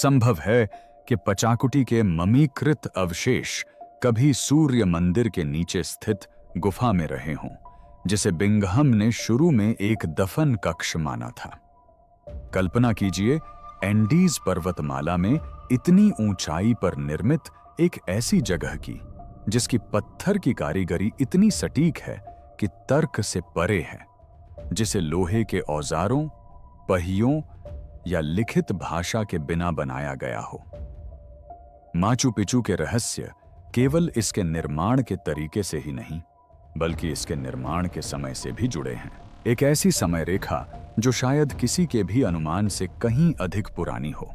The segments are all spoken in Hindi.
संभव है कि पचाकुटी के ममीकृत अवशेष कभी सूर्य मंदिर के नीचे स्थित गुफा में रहे हों, जिसे बिंघम ने शुरू में एक दफन कक्ष माना था। कल्पना कीजिए, एंडीज पर्वतमाला में इतनी ऊंचाई पर निर्मित एक ऐसी जगह की जिसकी पत्थर की कारीगरी इतनी सटीक है कि तर्क से परे है, जिसे लोहे के औजारों, पहियों या लिखित भाषा के बिना बनाया गया हो। माचू पिचू के रहस्य केवल इसके निर्माण के तरीके से ही नहीं, बल्कि इसके निर्माण के समय से भी जुड़े हैं। एक ऐसी समय रेखा जो शायद किसी के भी अनुमान से कहीं अधिक पुरानी हो।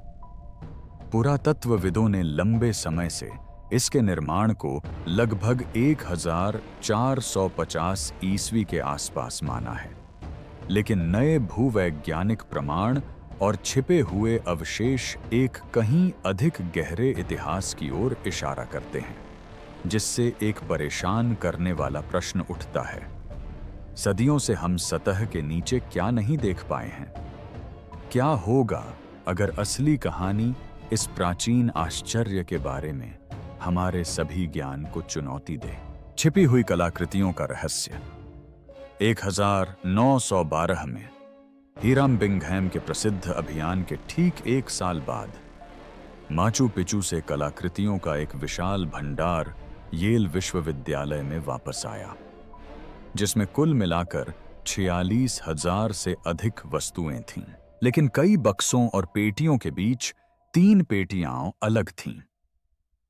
पुरातत्वविदों ने लंबे समय से इसके निर्माण को लगभग 1450 ईस्वी के आसपास माना है, लेकिन नए भूवैज्ञानिक प्रमाण और छिपे हुए अवशेष एक कहीं अधिक गहरे इतिहास की ओर इशारा करते हैं, जिससे एक परेशान करने वाला प्रश्न उठता है। सदियों से हम सतह के नीचे क्या नहीं देख पाए हैं? क्या होगा अगर असली कहानी इस प्राचीन आश्चर्य के बारे में हमारे सभी ज्ञान को चुनौती दे? छिपी हुई कलाकृतियों का रहस्य। 1912 में हीराम बिंघम के प्रसिद्ध अभियान के ठीक 1 साल बाद माचू पिचू से कलाकृतियों का एक विशाल भंडार येल विश्वविद्यालय में वापस आया, जिसमें कुल मिलाकर 46,000 से अधिक वस्तुएं थीं। लेकिन कई बक्सों और पेटियों के बीच 3 पेटियां अलग थीं।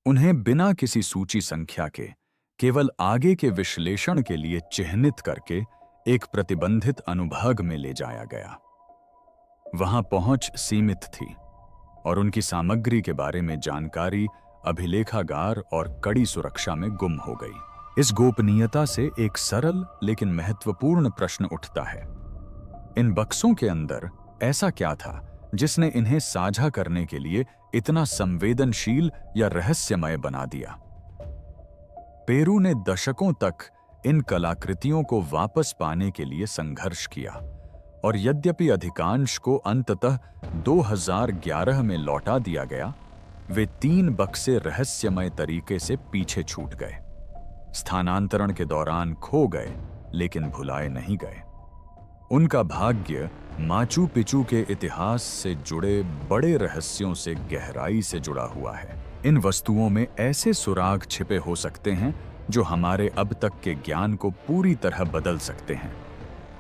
उन्हें बिना किसी सूची संख्या के केवल आगे के विश्लेषण के लिए चिह्नित करके एक प्रतिबंधित अनुभाग में ले जाया गया। वहां पहुंच सीमित थी और उनकी सामग्री के बारे में जानकारी अभिलेखागार और कड़ी सुरक्षा में गुम हो गई। इस गोपनीयता से एक सरल लेकिन महत्वपूर्ण प्रश्न उठता है। इन बक्सों के अंदर ऐसा क्या था जिसने इन्हें साझा करने के लिए इतना संवेदनशील या रहस्यमय बना दिया? पेरू ने दशकों तक इन कलाकृतियों को वापस पाने के लिए संघर्ष किया, और यद्यपि अधिकांश को अंततः 2011 में लौटा दिया गया, वे 3 बक्से रहस्यमय तरीके से पीछे छूट गए। स्थानांतरण के दौरान खो गए, लेकिन भुलाए नहीं गए। उनका भाग्य माचू पिचू के इतिहास से जुड़े बड़े रहस्यों से गहराई से जुड़ा हुआ है। इन वस्तुओं में ऐसे सुराग छिपे हो सकते हैं जो हमारे अब तक के ज्ञान को पूरी तरह बदल सकते हैं,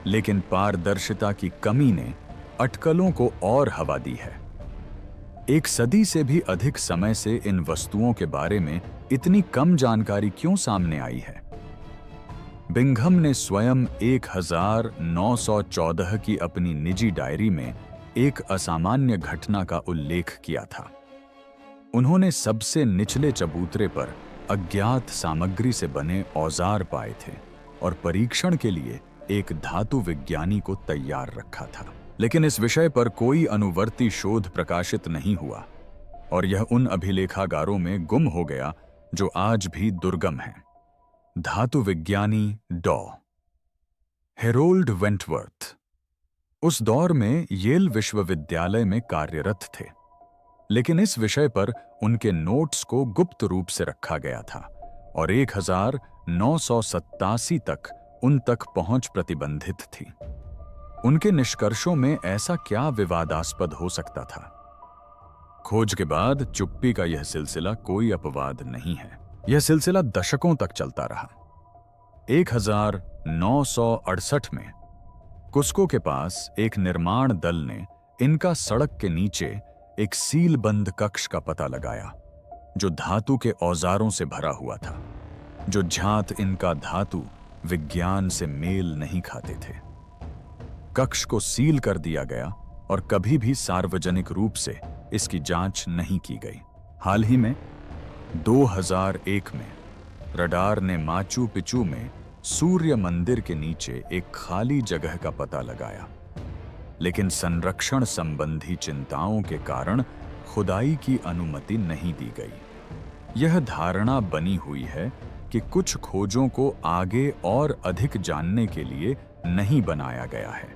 लेकिन पारदर्शिता की कमी ने अटकलों को और हवा दी है। 1 सदी से भी अधिक समय से इन वस्तुओं के बारे में इतनी कम जानकारी क्यों सामने आई है? बिंघम ने स्वयं 1914 की अपनी निजी डायरी में एक असामान्य घटना का उल्लेख किया था। उन्होंने सबसे निचले चबूतरे पर अज्ञात सामग्री से बने औजार पाए थे और परीक्षण के लिए एक धातु विज्ञानी को तैयार रखा था। लेकिन इस विषय पर कोई अनुवर्ती शोध प्रकाशित नहीं हुआ और यह उन अभिलेखागारों में गुम हो गया जो आज भी दुर्गम हैं। धातु विज्ञानी डॉ. हेरोल्ड वेंटवर्थ उस दौर में येल विश्वविद्यालय में कार्यरत थे, लेकिन इस विषय पर उनके नोट्स को गुप्त रूप से रखा गया था और 1987 तक उन तक पहुंच प्रतिबंधित थी। उनके निष्कर्षों में ऐसा क्या विवादास्पद हो सकता था? खोज के बाद चुप्पी का यह सिलसिला कोई अपवाद नहीं है। यह सिलसिला दशकों तक चलता रहा। 1968 में कुस्को के पास एक निर्माण दल ने इनका सड़क के नीचे एक सीलबंद कक्ष का पता लगाया, जो धातु के औजारों से भरा हुआ था, जो झांत इनका धातु विज्ञान से मेल नहीं खाते थे। कक्ष को सील कर दिया गया और कभी भी सार्वजनिक रूप से इसकी जांच नहीं की गई। हाल ही में 2001 में रडार ने माचू पिचू में सूर्य मंदिर के नीचे एक खाली जगह का पता लगाया, लेकिन संरक्षण संबंधी चिंताओं के कारण खुदाई की अनुमति नहीं दी गई। यह धारणा बनी हुई है कि कुछ खोजों को आगे और अधिक जानने के लिए नहीं बनाया गया है।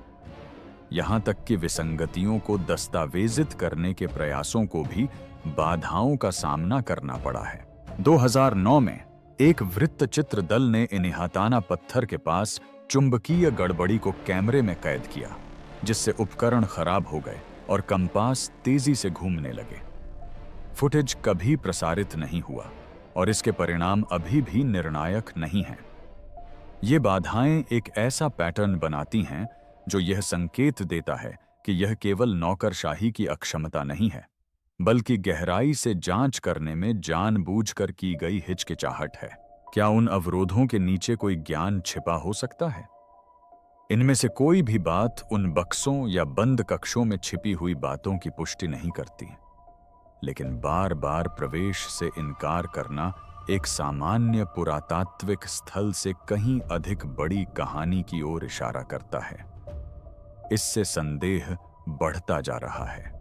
यहां तक कि विसंगतियों को दस्तावेजित करने के प्रयासों को भी बाधाओं का सामना करना पड़ा है। 2009 में एक वृत्तचित्र दल ने इन्हाताना पत्थर के पास चुंबकीय गड़बड़ी को कैमरे में कैद किया, जिससे उपकरण खराब हो गए और कंपास तेजी से घूमने लगे। फुटेज कभी प्रसारित नहीं हुआ और इसके परिणाम अभी भी निर्णायक नहीं हैं। ये बाधाएं एक ऐसा पैटर्न बनाती हैं जो यह संकेत देता है कि यह केवल नौकरशाही की अक्षमता नहीं है, बल्कि गहराई से जांच करने में जानबूझकर की गई हिचकिचाहट है। क्या उन अवरोधों के नीचे कोई ज्ञान छिपा हो सकता है? इनमें से कोई भी बात उन बक्सों या बंद कक्षों में छिपी हुई बातों की पुष्टि नहीं करती, लेकिन बार बार प्रवेश से इनकार करना एक सामान्य पुरातात्विक स्थल से कहीं अधिक बड़ी कहानी की ओर इशारा करता है। इससे संदेह बढ़ता जा रहा है।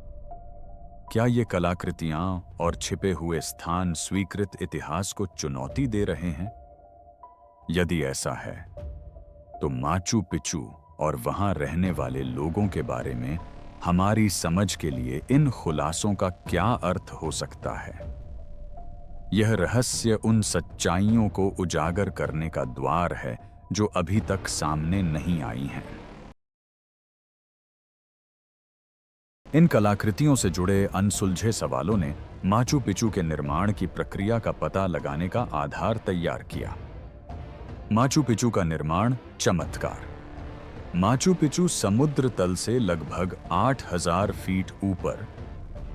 क्या ये कलाकृतियां और छिपे हुए स्थान स्वीकृत इतिहास को चुनौती दे रहे हैं? यदि ऐसा है, तो माचू पिचू और वहां रहने वाले लोगों के बारे में हमारी समझ के लिए इन खुलासों का क्या अर्थ हो सकता है? यह रहस्य उन सच्चाइयों को उजागर करने का द्वार है जो अभी तक सामने नहीं आई हैं। इन कलाकृतियों से जुड़े अनसुलझे सवालों ने माचू पिचू के निर्माण की प्रक्रिया का पता लगाने का आधार तैयार किया। माचू पिचू का निर्माण चमत्कार। माचू पिचू समुद्र तल से लगभग 8000 फीट ऊपर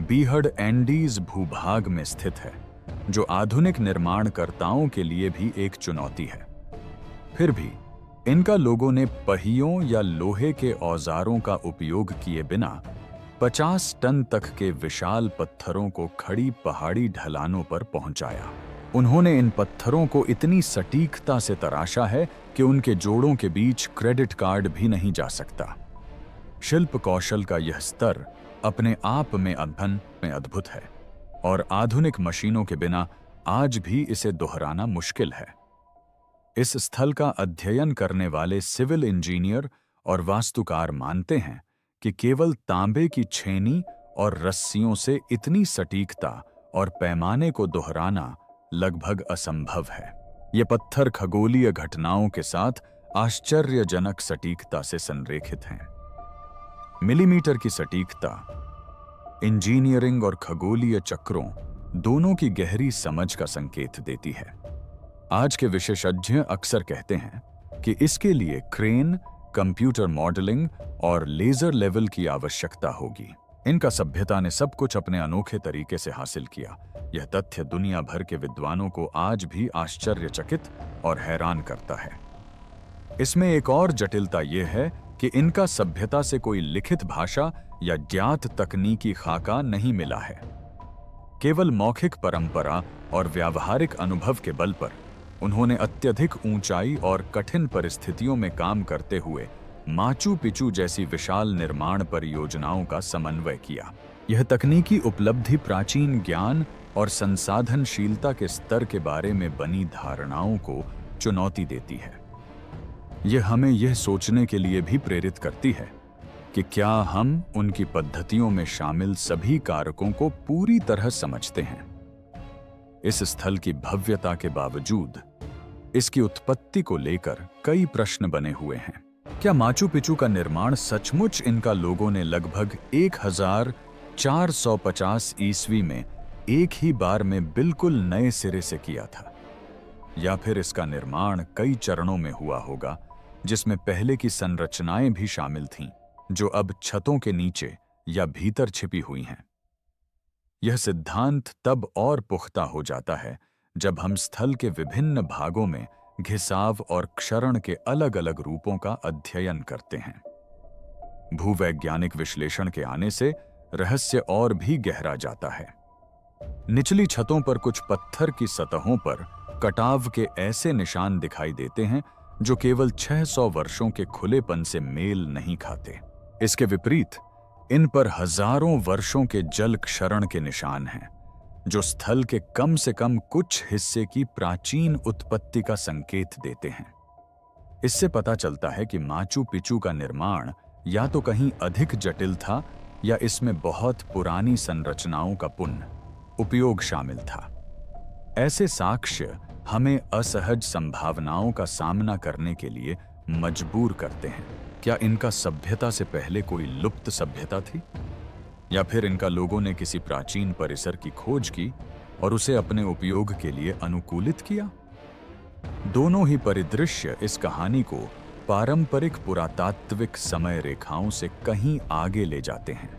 बीहड़ एंडीज भूभाग में स्थित है, जो आधुनिक निर्माणकर्ताओं के लिए भी एक चुनौती है। फिर भी इनका लोगों ने पहियों या लोहे के औजारों का उपयोग किए बिना 50 टन तक के विशाल पत्थरों को खड़ी पहाड़ी ढलानों पर पहुंचाया। उन्होंने इन पत्थरों को इतनी सटीकता से तराशा है कि उनके जोड़ों के बीच क्रेडिट कार्ड भी नहीं जा सकता। शिल्प कौशल का यह स्तर अपने आप में अद्भुत है और आधुनिक मशीनों के बिना आज भी इसे दोहराना मुश्किल है। इस स्थल का अध्ययन करने वाले सिविल इंजीनियर और वास्तुकार मानते हैं कि केवल तांबे की छेनी और रस्सियों से इतनी सटीकता और पैमाने को दोहराना लगभग असंभव है। ये पत्थर खगोलीय घटनाओं के साथ आश्चर्यजनक सटीकता से संरेखित हैं। मिलीमीटर की सटीकता इंजीनियरिंग और खगोलीय चक्रों दोनों की गहरी समझ का संकेत देती है। आज के विशेषज्ञ अक्सर कहते हैं कि इसके लिए क्रेन, कंप्यूटर मॉडलिंग और लेजर लेवल की आवश्यकता होगी। इनका सभ्यता ने सब कुछ अपने अनोखे तरीके से हासिल किया। यह तथ्य दुनिया भर के विद्वानों को आज भी आश्चर्यचकित और हैरान करता है। इसमें एक और जटिलता यह है कि इनका सभ्यता से कोई लिखित भाषा या ज्ञात तकनीकी खाका नहीं मिला है। केवल मौखिक परंपरा और व्यावहारिक अनुभव के बल पर उन्होंने अत्यधिक ऊंचाई और कठिन परिस्थितियों में काम करते हुए माचू पिचू जैसी विशाल निर्माण परियोजनाओं का समन्वय किया। यह तकनीकी उपलब्धि प्राचीन ज्ञान और संसाधनशीलता के स्तर के बारे में बनी धारणाओं को चुनौती देती है। यह हमें यह सोचने के लिए भी प्रेरित करती है कि क्या हम उनकी पद्धतियों में शामिल सभी कारकों को पूरी तरह समझते हैं। इस स्थल की भव्यता के बावजूद इसकी उत्पत्ति को लेकर कई प्रश्न बने हुए हैं। क्या माचू पिचू का निर्माण सचमुच इनका लोगों ने लगभग 1450 ईस्वी में एक ही बार में बिल्कुल नए सिरे से किया था, या फिर इसका निर्माण कई चरणों में हुआ होगा जिसमें पहले की संरचनाएं भी शामिल थीं, जो अब छतों के नीचे या भीतर छिपी हुई हैं। यह सिद्धांत तब और पुख्ता हो जाता है जब हम स्थल के विभिन्न भागों में घिसाव और क्षरण के अलग अलग रूपों का अध्ययन करते हैं। भूवैज्ञानिक विश्लेषण के आने से रहस्य और भी गहरा जाता है। निचली छतों पर कुछ पत्थर की सतहों पर कटाव के ऐसे निशान दिखाई देते हैं जो केवल 600 वर्षों के खुलेपन से मेल नहीं खाते। इसके विपरीत इन पर हजारों वर्षों के जल क्षरण के निशान हैं, जो स्थल के कम से कम कुछ हिस्से की प्राचीन उत्पत्ति का संकेत देते हैं। इससे पता चलता है कि माचू पिचू का निर्माण या तो कहीं अधिक जटिल था या इसमें बहुत पुरानी संरचनाओं का पुनः उपयोग शामिल था। ऐसे साक्ष्य हमें असहज संभावनाओं का सामना करने के लिए मजबूर करते हैं। क्या इनका सभ्यता से पहले कोई लुप्त सभ्यता थी, या फिर इनका लोगों ने किसी प्राचीन परिसर की खोज की और उसे अपने उपयोग के लिए अनुकूलित किया? दोनों ही परिदृश्य इस कहानी को पारंपरिक पुरातात्विक समय रेखाओं से कहीं आगे ले जाते हैं।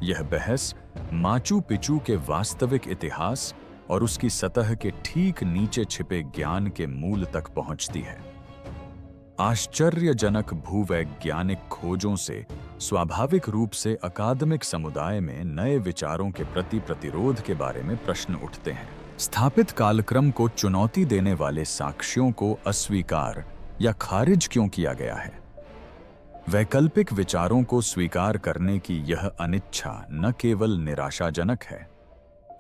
यह बहस माचू पिचू के वास्तविक इतिहास और उसकी सतह के ठीक नीचे छिपे ज्ञान के मूल तक पहुंचती है। आश्चर्यजनक भूवैज्ञानिक खोजों से स्वाभाविक रूप से अकादमिक समुदाय में नए विचारों के प्रति प्रतिरोध के बारे में प्रश्न उठते हैं। स्थापित कालक्रम को चुनौती देने वाले साक्ष्यों को अस्वीकार या खारिज क्यों किया गया है? वैकल्पिक विचारों को स्वीकार करने की यह अनिच्छा न केवल निराशाजनक है,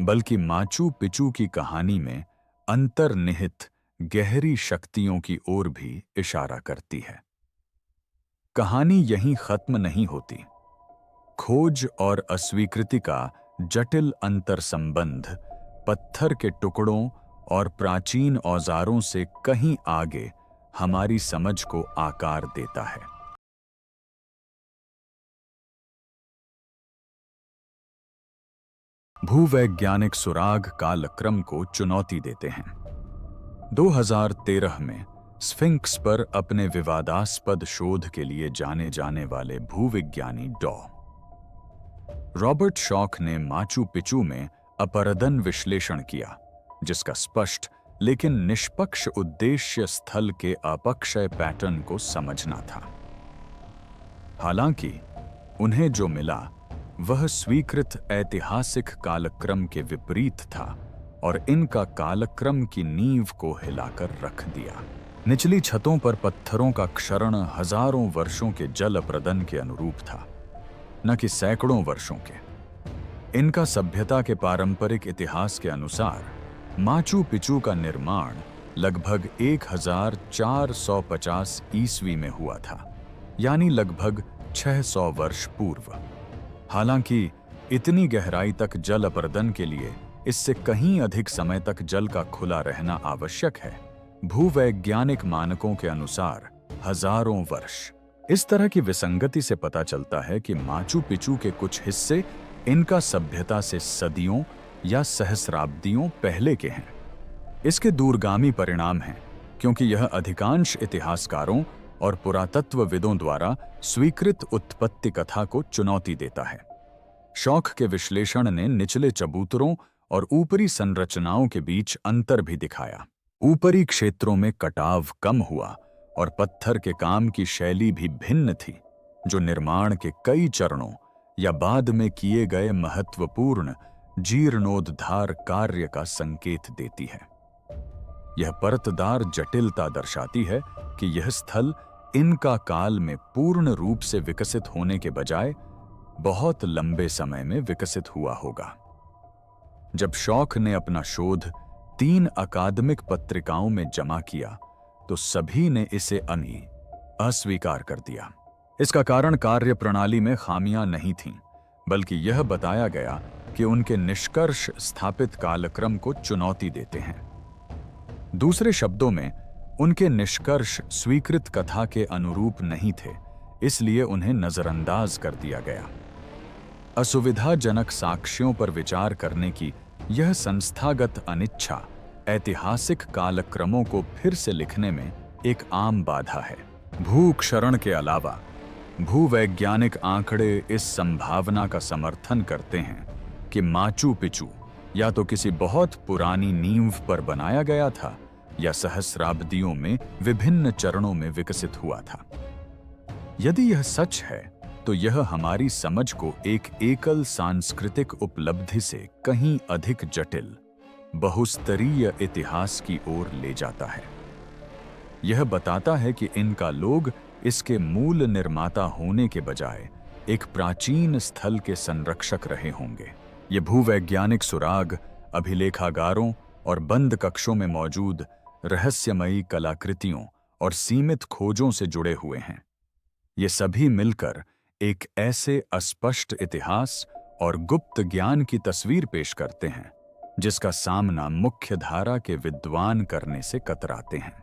बल्कि माचू पिचू की कहानी में अंतर्निहित गहरी शक्तियों की ओर भी इशारा करती है। कहानी यहीं खत्म नहीं होती। खोज और अस्वीकृति का जटिल अंतर्संबंध पत्थर के टुकड़ों और प्राचीन औजारों से कहीं आगे हमारी समझ को आकार देता है। भूवैज्ञानिक सुराग कालक्रम को चुनौती देते हैं। 2013 में स्फिंक्स पर अपने विवादास्पद शोध के लिए जाने जाने वाले भूविज्ञानी डॉ. रॉबर्ट शॉक ने माचू पिचू में अपरदन विश्लेषण किया, जिसका स्पष्ट लेकिन निष्पक्ष उद्देश्य स्थल के अपक्षय पैटर्न को समझना था। हालांकि उन्हें जो मिला वह स्वीकृत ऐतिहासिक कालक्रम के विपरीत था और इनका कालक्रम की नींव को हिलाकर रख दिया। निचली छतों पर पत्थरों का क्षरण हजारों वर्षों के जल अप्रदन के अनुरूप था, न कि सैकड़ों वर्षों के। इनका सभ्यता के पारंपरिक इतिहास के अनुसार माचू पिचू का निर्माण लगभग 1450 ईस्वी में हुआ था, यानी लगभग 600 वर्ष पूर्व। हालांकि इतनी गहराई तक जल अपर्दन के लिए इससे कहीं अधिक समय तक जल का खुला रहना आवश्यक है। भूवैज्ञानिक मानकों के अनुसार हजारों वर्ष। इस तरह की विसंगति से पता चलता है कि माचू पिचू के कुछ हिस्से इनका सभ्यता से सदियों या सहस्राब्दियों पहले के हैं। इसके दूरगामी परिणाम हैं, क्योंकि यह अधिकांश इतिहासकारों और पुरातत्वविदों द्वारा स्वीकृत उत्पत्ति कथा को चुनौती देता है। शॉक के विश्लेषण ने निचले चबूतरों और ऊपरी संरचनाओं के बीच अंतर भी दिखाया। ऊपरी क्षेत्रों में कटाव कम हुआ और पत्थर के काम की शैली भी भिन्न थी, जो निर्माण के कई चरणों या बाद में किए गए महत्वपूर्ण जीर्णोद्धार कार्य का संकेत देती है। यह परतदार जटिलता दर्शाती है कि यह स्थल इनका काल में पूर्ण रूप से विकसित होने के बजाय बहुत लंबे समय में विकसित हुआ होगा। जब शॉक ने अपना शोध 3 अकादमिक पत्रिकाओं में जमा किया, तो सभी ने इसे अस्वीकार कर दिया। इसका कारण कार्य प्रणाली में खामियां नहीं थीं, बल्कि यह बताया गया कि उनके निष्कर्ष स्थापित कालक्रम को चुनौती देते हैं। दूसरे शब्दों में, उनके निष्कर्ष स्वीकृत कथा के अनुरूप नहीं थे, इसलिए उन्हें नजरअंदाज कर दिया गया। असुविधाजनक साक्ष्यों पर विचार करने की यह संस्थागत अनिच्छा ऐतिहासिक कालक्रमों को फिर से लिखने में एक आम बाधा है। भूक्षरण के अलावा भूवैज्ञानिक आंकड़े इस संभावना का समर्थन करते हैं कि माचू पिचू या तो किसी बहुत पुरानी नींव पर बनाया गया था या सहस्राब्दियों में विभिन्न चरणों में विकसित हुआ था। यदि यह सच है, तो यह हमारी समझ को एक एकल सांस्कृतिक उपलब्धि से कहीं अधिक जटिल, बहुस्तरीय इतिहास की ओर ले जाता है। यह बताता है कि इनका लोग इसके मूल निर्माता होने के बजाय एक प्राचीन स्थल के संरक्षक रहे होंगे। ये भूवैज्ञानिक सुराग अभिलेखागारों और बंद कक्षों में मौजूद रहस्यमयी कलाकृतियों और सीमित खोजों से जुड़े हुए हैं। ये सभी मिलकर एक ऐसे अस्पष्ट इतिहास और गुप्त ज्ञान की तस्वीर पेश करते हैं जिसका सामना मुख्य धारा के विद्वान करने से कतराते हैं।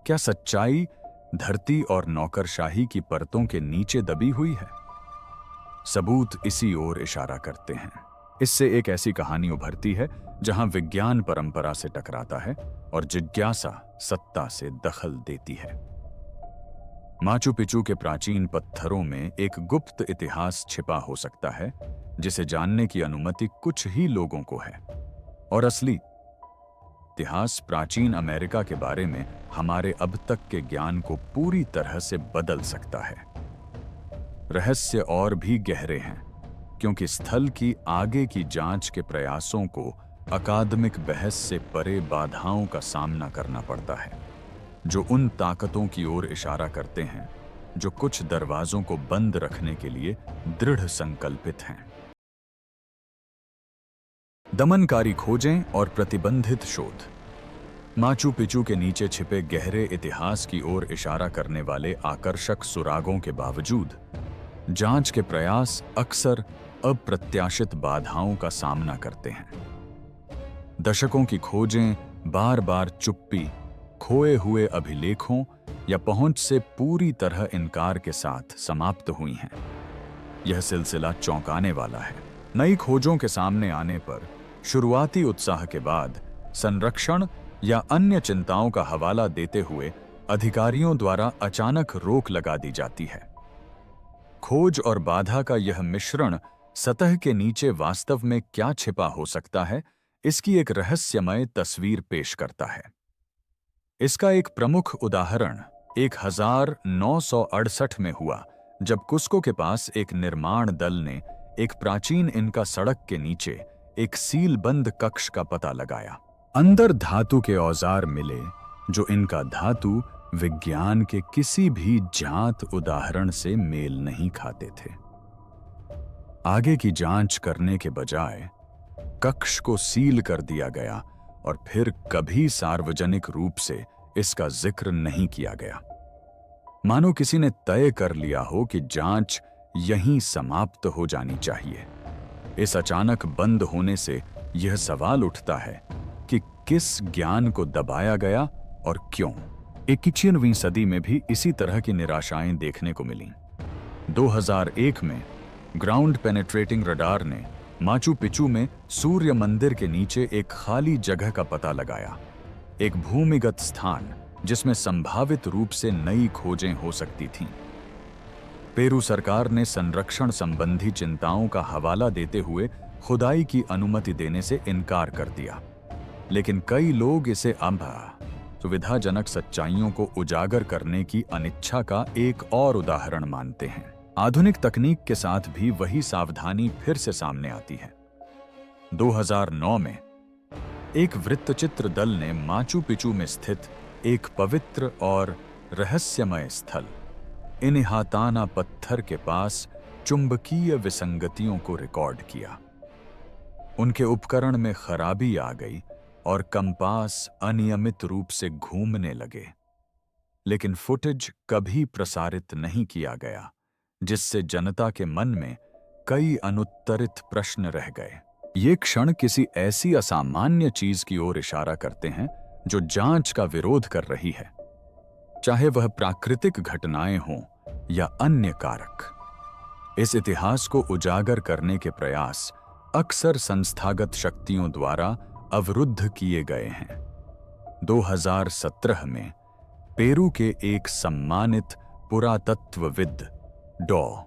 क्या सच्चाई धरती और नौकरशाही की परतों के नीचे दबी हुई है? सबूत इसी ओर इशारा करते हैं। इससे एक ऐसी कहानी उभरती है जहां विज्ञान परंपरा से टकराता है और जिज्ञासा सत्ता से दखल देती है। माचू पिचू के प्राचीन पत्थरों में एक गुप्त इतिहास छिपा हो सकता है जिसे जानने की अनुमति कुछ ही लोगों को है, और असली इतिहास प्राचीन अमेरिका के बारे में हमारे अब तक के ज्ञान को पूरी तरह से बदल सकता है। रहस्य और भी गहरे हैं क्योंकि स्थल की आगे की जांच के प्रयासों को अकादमिक बहस से परे बाधाओं का सामना करना पड़ता है जो उन ताकतों की ओर इशारा करते हैं जो कुछ दरवाजों को बंद रखने के लिए दृढ़ संकल्पित हैं। दमनकारी खोजें और प्रतिबंधित शोध। माचू पिचू के नीचे छिपे गहरे इतिहास की ओर इशारा करने वाले आकर्षक सुरागों के बावजूद जांच के प्रयास अक्सर अप्रत्याशित बाधाओं का सामना करते हैं। दशकों की खोजें बार बार चुप्पी, खोए हुए अभिलेखों या पहुंच से पूरी तरह इनकार के साथ समाप्त हुई हैं। यह सिलसिला चौंकाने वाला है। नई खोजों के सामने आने पर शुरुआती उत्साह के बाद संरक्षण या अन्य चिंताओं का हवाला देते हुए अधिकारियों द्वारा अचानक रोक लगा दी जाती है। खोज और बाधा का यह मिश्रण सतह के नीचे वास्तव में क्या छिपा हो सकता है, इसकी एक रहस्यमय तस्वीर पेश करता है। इसका एक प्रमुख उदाहरण 1968 में हुआ जब कुस्को के पास एक निर्माण दल ने एक प्राचीन इनका सड़क के नीचे एक सीलबंद कक्ष का पता लगाया। अंदर धातु के औजार मिले जो इनका धातु विज्ञान के किसी भी ज्ञात उदाहरण से मेल नहीं खाते थे। आगे की जांच करने के बजाय कक्ष को सील कर दिया गया और फिर कभी सार्वजनिक रूप से इसका जिक्र नहीं किया गया, मानो किसी ने तय कर लिया हो कि जांच यहीं समाप्त हो जानी चाहिए। इस अचानक बंद होने से यह सवाल उठता है कि किस ज्ञान को दबाया गया और क्यों। 21वीं सदी में भी इसी तरह की निराशाएं देखने को मिलीं। 2001 में ग्राउंड पेनेट्रेटिंग रडार ने माचू पिचू में सूर्य मंदिर के नीचे एक खाली जगह का पता लगाया, एक भूमिगत स्थान जिसमें संभावित रूप से नई खोजें हो सकती थीं। पेरू सरकार ने संरक्षण संबंधी चिंताओं का हवाला देते हुए खुदाई की अनुमति देने से इनकार कर दिया, लेकिन कई लोग इसे सुविधाजनक सच्चाइयों को उजागर करने की अनिच्छा का एक और उदाहरण मानते हैं। आधुनिक तकनीक के साथ भी वही सावधानी फिर से सामने आती है। 2009 में एक वृत्तचित्र दल ने माचू पिचू में स्थित एक पवित्र और रहस्यमय स्थल इन्हाताना पत्थर के पास चुंबकीय विसंगतियों को रिकॉर्ड किया। उनके उपकरण में खराबी आ गई और कंपास अनियमित रूप से घूमने लगे, लेकिन फुटेज कभी प्रसारित नहीं किया गया, जिससे जनता के मन में कई अनुत्तरित प्रश्न रह गए। ये क्षण किसी ऐसी असामान्य चीज की ओर इशारा करते हैं जो जांच का विरोध कर रही है, चाहे वह प्राकृतिक घटनाएं हों या अन्य कारक। इस इतिहास को उजागर करने के प्रयास अक्सर संस्थागत शक्तियों द्वारा अवरुद्ध किए गए हैं। 2017 में पेरू के एक सम्मानित पुरातत्वविद डॉ.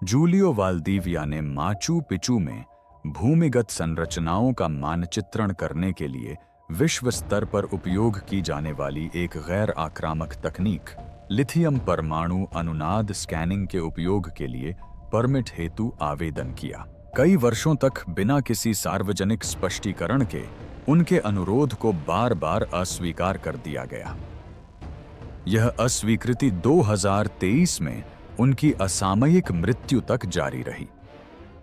जूलियो वाल्दीविया ने माचू पिचू में भूमिगत संरचनाओं का मानचित्रण करने के लिए विश्व स्तर पर उपयोग की जाने वाली एक गैर आक्रामक तकनीक लिथियम परमाणु अनुनाद स्कैनिंग के उपयोग के लिए परमिट हेतु आवेदन किया। कई वर्षों तक बिना किसी सार्वजनिक स्पष्टीकरण के उनके अनुरोध को बार बार अस्वीकार कर दिया गया। यह अस्वीकृति 2023 में उनकी असामयिक मृत्यु तक जारी रही।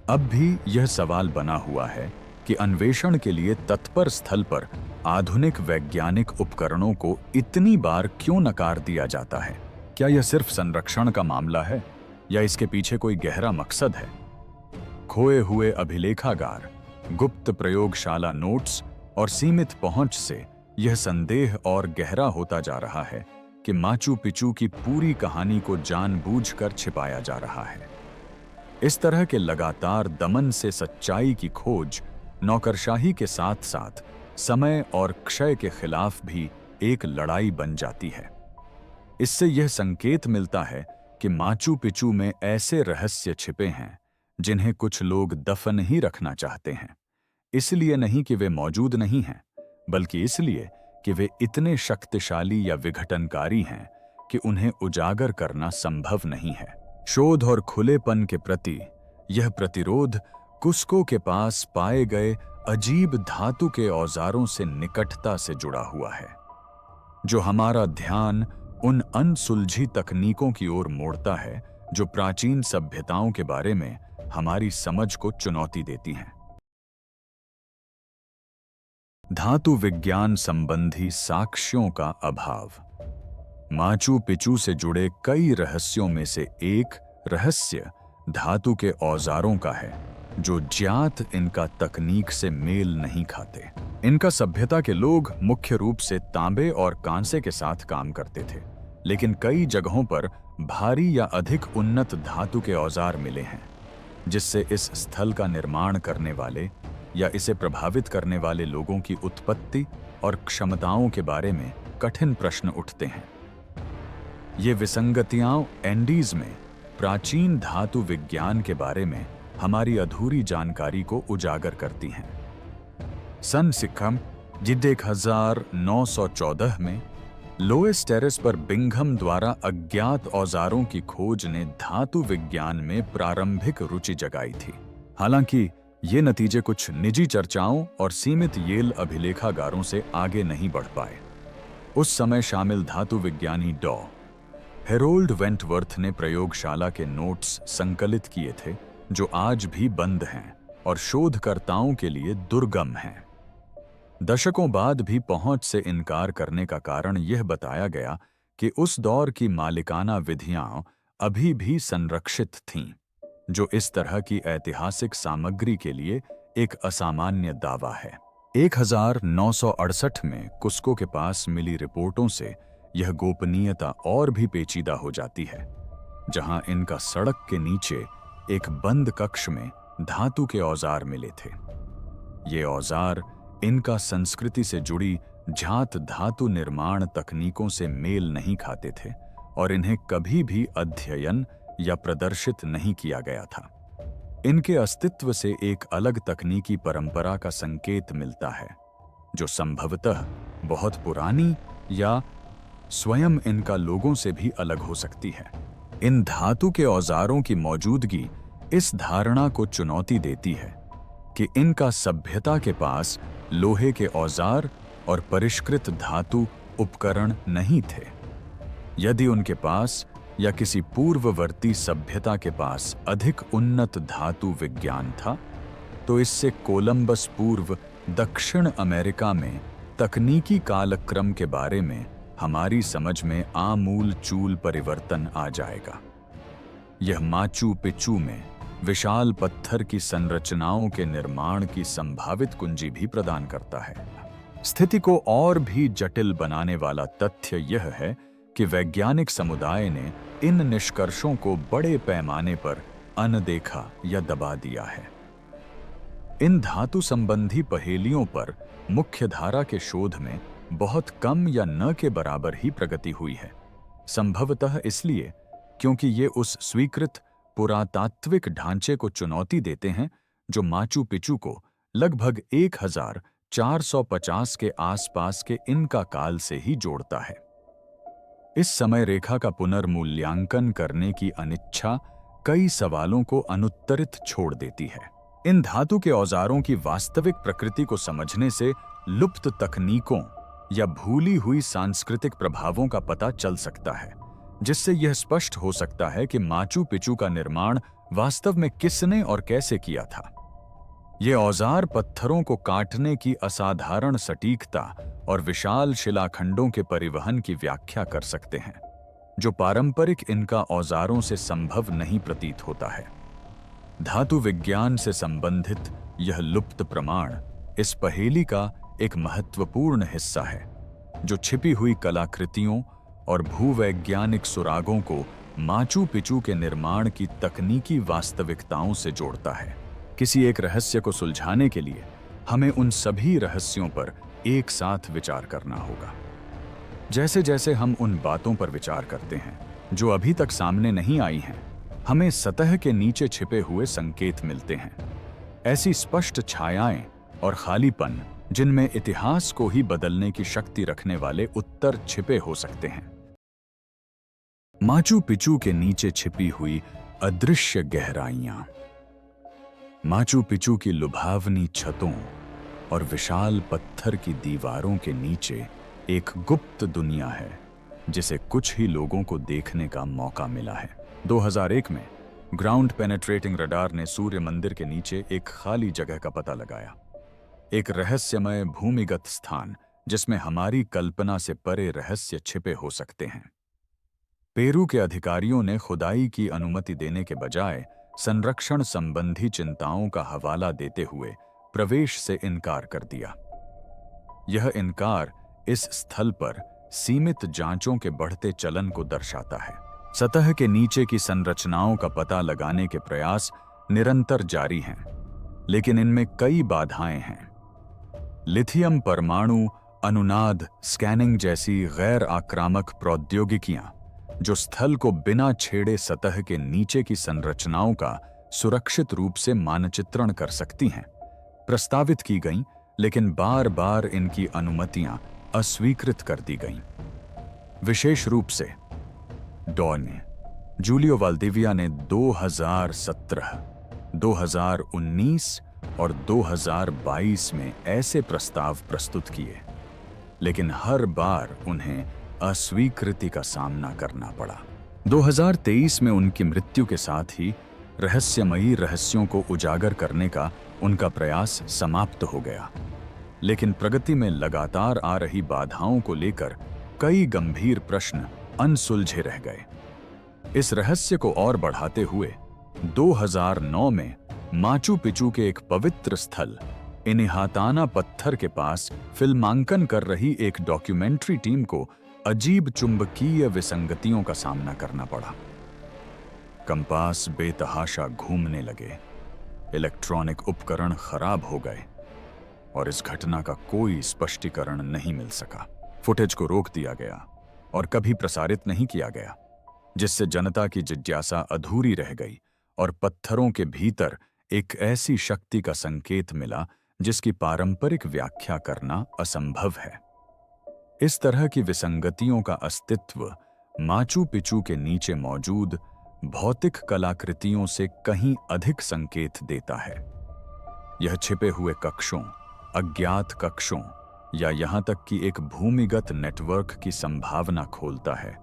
अब भी यह सवाल बना हुआ है कि अन्वेषण के लिए तत्पर स्थल पर आधुनिक वैज्ञानिक उपकरणों को इतनी बार क्यों नकार दिया जाता है। क्या यह सिर्फ संरक्षण का मामला है या इसके पीछे कोई गहरा मकसद है? खोए हुए अभिलेखागार, गुप्त प्रयोगशाला नोट्स और सीमित पहुंच से यह संदेह और गहरा होता जा रहा है कि माचू पिचू की पूरी कहानी को जानबूझकर छिपाया जा रहा है। इस तरह के लगातार दमन से सच्चाई की खोज नौकरशाही के साथ साथ समय और क्षय के खिलाफ भी एक लड़ाई बन जाती है। इससे यह संकेत मिलता है कि माचू पिचू में ऐसे रहस्य छिपे हैं जिन्हें कुछ लोग दफन ही रखना चाहते हैं, इसलिए नहीं कि वे मौजूद नहीं हैं, बल्कि इसलिए कि वे इतने शक्तिशाली या विघटनकारी हैं कि उन्हें उजागर करना संभव नहीं है। शोध और खुलेपन के प्रति यह प्रतिरोध कुस्को के पास पाए गए अजीब धातु के औजारों से निकटता से जुड़ा हुआ है, जो हमारा ध्यान उन अनसुलझी तकनीकों की ओर मोड़ता है जो प्राचीन सभ्यताओं के बारे में हमारी समझ को चुनौती देती हैं। धातु विज्ञान संबंधी साक्ष्यों का अभाव। माचू पिचू से जुड़े कई रहस्यों में से एक रहस्य धातु के औजारों का है, जो ज्ञात इनका तकनीक से मेल नहीं खाते। इनका सभ्यता के लोग मुख्य रूप से तांबे और कांसे के साथ काम करते थे, लेकिन कई जगहों पर भारी या अधिक उन्नत धातु के औजार मिले हैं, जिससे इस स्थल का निर्माण करने वाले या इसे प्रभावित करने वाले लोगों की उत्पत्ति और क्षमताओं के बारे में कठिन प्रश्न उठते हैं। ये विसंगतियां एंडीज में प्राचीन धातु विज्ञान के बारे में हमारी अधूरी जानकारी को उजागर करती हैं। सन सिक्कम जिद 1914 में लोएस टेरेस पर बिंघम द्वारा अज्ञात औजारों की खोज ने धातु विज्ञान में प्रारंभिक रुचि जगाई थी। हालांकि ये नतीजे कुछ निजी चर्चाओं और सीमित येल अभिलेखागारों से आगे नहीं बढ़ पाए। उस समय शामिल धातु विज्ञानी डॉ. हेरोल्ड वेंटवर्थ ने प्रयोगशाला के नोट्स संकलित किए थे, जो आज भी बंद हैं और शोधकर्ताओं के लिए दुर्गम हैं। दशकों बाद भी पहुंच से इनकार करने का कारण यह बताया गया कि उस दौर की मालिकाना विधियां अभी भी संरक्षित थीं, जो इस तरह की ऐतिहासिक सामग्री के लिए एक असामान्य दावा है। 1968 में कुस्को के पास मिली रिपोर्टों से यह गोपनीयता और भी पेचीदा हो जाती है, जहां इनका सड़क के नीचे एक बंद कक्ष में धातु के औजार मिले थे। ये औजार इनका संस्कृति से जुड़ी जात धातु निर्माण तकनीकों से मेल नहीं खाते थे और इन्हें कभी भी अध्ययन या प्रदर्शित नहीं किया गया था। इनके अस्तित्व से एक अलग तकनीकी परंपरा का संकेत मिलता है, जो संभवतः बहुत पुरानी या स्वयं इनका लोगों से भी अलग हो सकती है। इन धातु के औजारों की मौजूदगी इस धारणा को चुनौती देती है कि इनका सभ्यता के पास लोहे के औजार और परिष्कृत धातु उपकरण नहीं थे। यदि उनके पास या किसी पूर्ववर्ती सभ्यता के पास अधिक उन्नत धातु विज्ञान था, तो इससे कोलंबस पूर्व दक्षिण अमेरिका में तकनीकी कालक्रम के बारे में हमारी समझ में आमूल चूल परिवर्तन आ जाएगा। यह माचू पिचू में विशाल पत्थर की संरचनाओं के निर्माण की संभावित कुंजी भी प्रदान करता है। स्थिति को और भी जटिल बनाने वाला तथ्य यह है कि वैज्ञानिक समुदाय ने इन निष्कर्षों को बड़े पैमाने पर अनदेखा या दबा दिया है। इन धातु संबंधी पहेलियों पर मुख्यधारा के शोध में बहुत कम या न के बराबर ही प्रगति हुई है, संभवतः इसलिए क्योंकि ये उस स्वीकृत पुरातात्विक ढांचे को चुनौती देते हैं जो माचू पिचू को लगभग 1450 के आसपास के इनका काल से ही जोड़ता है। इस समय रेखा का पुनर्मूल्यांकन करने की अनिच्छा कई सवालों को अनुत्तरित छोड़ देती है। इन धातु के औजारों की वास्तविक प्रकृति को समझने से लुप्त तकनीकों या भूली हुई सांस्कृतिक प्रभावों का पता चल सकता है, जिससे यह स्पष्ट हो सकता है कि माचू पिचू का निर्माण वास्तव में किसने और कैसे किया था। ये औजार पत्थरों को काटने की असाधारण सटीकता और विशाल शिलाखंडों के परिवहन की व्याख्या कर सकते हैं। जो पारंपरिक इनका औजारों से संभव नहीं प्रतीत होता है। धातु विज्ञान से संबंधित यह लुप्त प्रमाण इस पहेली का एक महत्वपूर्ण हिस्सा है, जो छिपी हुई कलाकृतियों और भूवैज्ञानिक सुरागों को माचू पिचू के निर्माण की तकनीकी वास्तविकताओं से जोड़ता है। किसी एक रहस्य को सुलझाने के लिए हमें उन सभी रहस्यों पर एक साथ विचार करना होगा। जैसे जैसे हम उन बातों पर विचार करते हैं जो अभी तक सामने नहीं आई हैं, हमें सतह के नीचे छिपे हुए संकेत मिलते हैं, ऐसी स्पष्ट छायाएं और खालीपन जिनमें इतिहास को ही बदलने की शक्ति रखने वाले उत्तर छिपे हो सकते हैं। माचू पिचू के नीचे छिपी हुई अदृश्य गहराइयां। माचू पिचू की लुभावनी छतों और विशाल पत्थर की दीवारों के नीचे एक गुप्त दुनिया है जिसे कुछ ही लोगों को देखने का मौका मिला है। 2001 में ग्राउंड पेनेट्रेटिंग रडार ने सूर्य मंदिर के नीचे एक खाली जगह का पता लगाया, एक रहस्यमय भूमिगत स्थान जिसमें हमारी कल्पना से परे रहस्य छिपे हो सकते हैं। पेरू के अधिकारियों ने खुदाई की अनुमति देने के बजाय संरक्षण संबंधी चिंताओं का हवाला देते हुए प्रवेश से इनकार कर दिया। यह इनकार इस स्थल पर सीमित जांचों के बढ़ते चलन को दर्शाता है। सतह के नीचे की संरचनाओं का पता लगाने के प्रयास निरंतर जारी हैं, लेकिन इनमें कई बाधाएं हैं। लिथियम परमाणु अनुनाद स्कैनिंग जैसी गैर आक्रामक प्रौद्योगिकियां जो स्थल को बिना छेड़े सतह के नीचे की संरचनाओं का सुरक्षित रूप से मानचित्रण कर सकती हैं, प्रस्तावित की गईं, लेकिन बार बार इनकी अनुमतियां अस्वीकृत कर दी गईं। विशेष रूप से डॉन जूलियो वाल्दिविया ने 2017, 2019 और 2022 में ऐसे प्रस्ताव प्रस्तुत किए, लेकिन हर बार उन्हें अस्वीकृति का सामना करना पड़ा। 2023 में उनकी मृत्यु के साथ ही रहस्यमयी रहस्यों को उजागर करने का उनका प्रयास समाप्त हो गया, लेकिन प्रगति में लगातार आ रही बाधाओं को लेकर कई गंभीर प्रश्न अनसुलझे रह गए। इस रहस्य को और बढ़ाते हुए 2009 में माचू पिचू के एक पवित्र स्थल इनिहाताना पत्थर के पास फिल्मांकन कर रही एक डॉक्यूमेंट्री टीम को अजीब चुंबकीय विसंगतियों का सामना करना पड़ा। कंपास बेतहाशा घूमने लगे, इलेक्ट्रॉनिक उपकरण खराब हो गए और इस घटना का कोई स्पष्टीकरण नहीं मिल सका। फुटेज को रोक दिया गया और कभी प्रसारित नहीं किया गया, जिससे जनता की जिज्ञासा अधूरी रह गई और पत्थरों के भीतर एक ऐसी शक्ति का संकेत मिला जिसकी पारंपरिक व्याख्या करना असंभव है। इस तरह की विसंगतियों का अस्तित्व माचू पिचू के नीचे मौजूद भौतिक कलाकृतियों से कहीं अधिक संकेत देता है। यह छिपे हुए कक्षों, अज्ञात कक्षों या यहां तक कि एक भूमिगत नेटवर्क की संभावना खोलता है,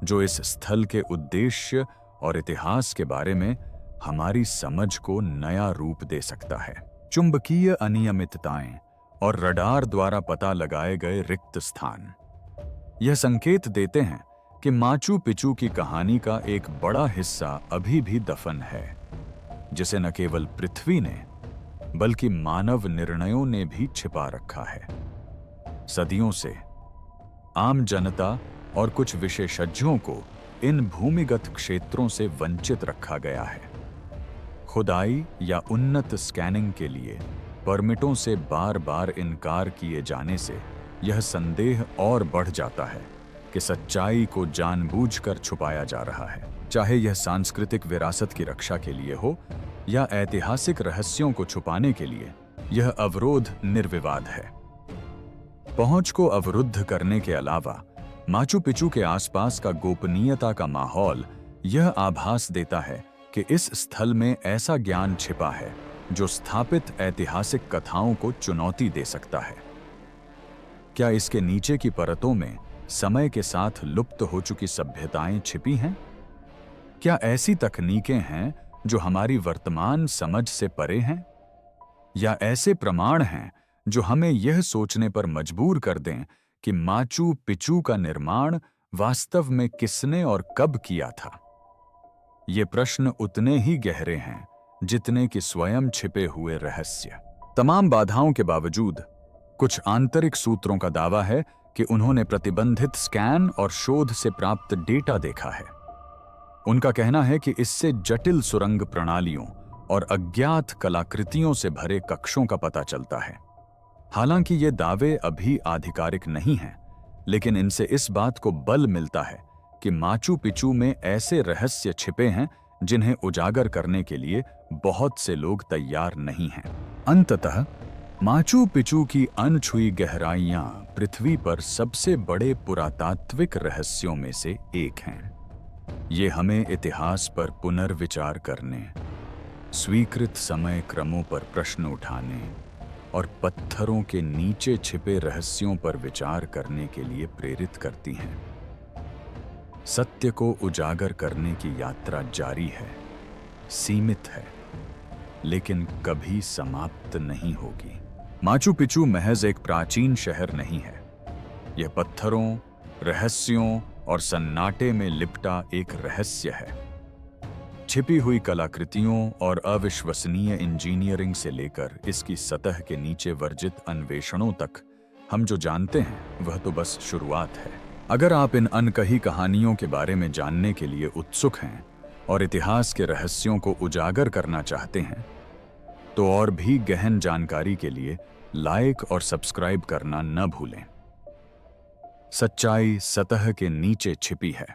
जो इस स्थल के उद्देश्य और इतिहास के बारे में हमारी समझ को नया रूप दे सकता है। चुंबकीय अनियमितताएं और रडार द्वारा पता लगाए गए रिक्त स्थान यह संकेत देते हैं कि माचू पिचू की कहानी का एक बड़ा हिस्सा अभी भी दफन है, जिसे न केवल पृथ्वी ने बल्कि मानव निर्णयों ने भी छिपा रखा है। सदियों से आम जनता और कुछ विशेषज्ञों को इन भूमिगत क्षेत्रों से वंचित रखा गया है। खुदाई या उन्नत स्कैनिंग के लिए परमिटों से बार बार इनकार किए जाने से यह संदेह और बढ़ जाता है कि सच्चाई को जानबूझकर छुपाया जा रहा है, चाहे यह सांस्कृतिक विरासत की रक्षा के लिए हो या ऐतिहासिक रहस्यों को छुपाने के लिए। यह अवरोध निर्विवाद है। पहुंच को अवरुद्ध करने के अलावा माचू पिचू के आसपास का गोपनीयता का माहौल यह आभास देता है कि इस स्थल में ऐसा ज्ञान छिपा है जो स्थापित ऐतिहासिक कथाओं को चुनौती दे सकता है। क्या इसके नीचे की परतों में समय के साथ लुप्त हो चुकी सभ्यताएं छिपी हैं? क्या ऐसी तकनीकें हैं जो हमारी वर्तमान समझ से परे हैं? या ऐसे प्रमाण हैं जो हमें यह सोचने पर मजबूर कर दें कि माचू पिचू का निर्माण वास्तव में किसने और कब किया था? ये प्रश्न उतने ही गहरे हैं जितने कि स्वयं छिपे हुए रहस्य। तमाम बाधाओं के बावजूद कुछ आंतरिक सूत्रों का दावा है कि उन्होंने प्रतिबंधित स्कैन और शोध से प्राप्त डेटा देखा है। उनका कहना है कि इससे जटिल सुरंग प्रणालियों और अज्ञात कलाकृतियों से भरे कक्षों का पता चलता है। हालांकि ये दावे अभी आधिकारिक नहीं हैं, लेकिन इनसे इस बात को बल मिलता है कि माचू पिचू में ऐसे रहस्य छिपे हैं जिन्हें उजागर करने के लिए बहुत से लोग तैयार नहीं हैं। अंततः माचू पिचू की अनछुई गहराइयां पृथ्वी पर सबसे बड़े पुरातात्विक रहस्यों में से एक हैं। ये हमें इतिहास पर पुनर्विचार करने, स्वीकृत समय क्रमों पर प्रश्न उठाने और पत्थरों के नीचे छिपे रहस्यों पर विचार करने के लिए प्रेरित करती हैं। सत्य को उजागर करने की यात्रा जारी है, सीमित है, लेकिन कभी समाप्त नहीं होगी। माचू पिचू महज एक प्राचीन शहर नहीं है। यह पत्थरों, रहस्यों और सन्नाटे में लिपटा एक रहस्य है। छिपी हुई कलाकृतियों और अविश्वसनीय इंजीनियरिंग से लेकर इसकी सतह के नीचे वर्जित अन्वेषणों तक हम जो जानते हैं वह तो बस शुरुआत है। अगर आप इन अनकही कहानियों के बारे में जानने के लिए उत्सुक हैं और इतिहास के रहस्यों को उजागर करना चाहते हैं, तो और भी गहन जानकारी के लिए लाइक और सब्सक्राइब करना न भूलें। सच्चाई सतह के नीचे छिपी है।